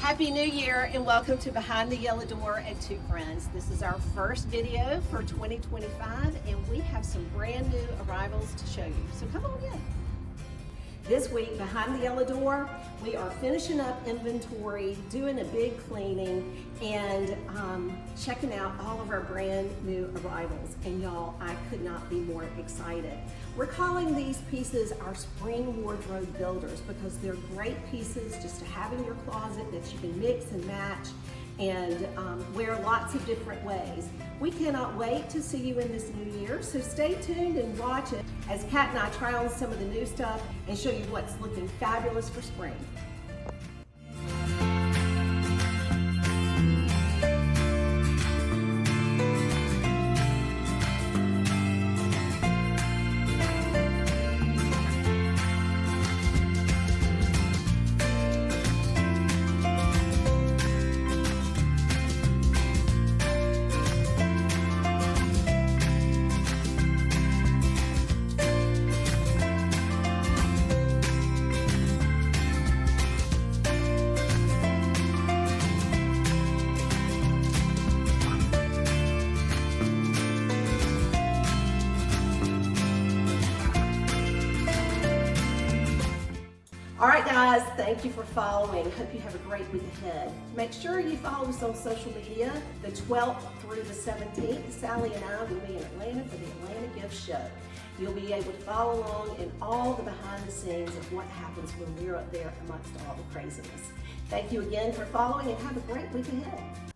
Happy New Year and welcome to Behind the Yellow Door and Two Friends. This is our first video for 2025 and we have some brand new arrivals to show you. So come on in. This week, Behind the Yellow Door, we are finishing up inventory, doing a big cleaning, and checking out all of our brand new arrivals. And y'all, I could not be more excited. We're calling these pieces our spring wardrobe builders because they're great pieces just to have in your closet that you can mix and match and wear lots of different ways. We cannot wait to see you in this new year, so stay tuned and watch it as Kat and I try on some of the new stuff and show you what's looking fabulous for spring. All right, guys, thank you for following. Hope you have a great week ahead. Make sure you follow us on social media. The 12th through the 17th, Sally and I will be in Atlanta for the Atlanta Gift Show. You'll be able to follow along in all the behind the scenes of what happens when we're up there amongst all the craziness. Thank you again for following and have a great week ahead.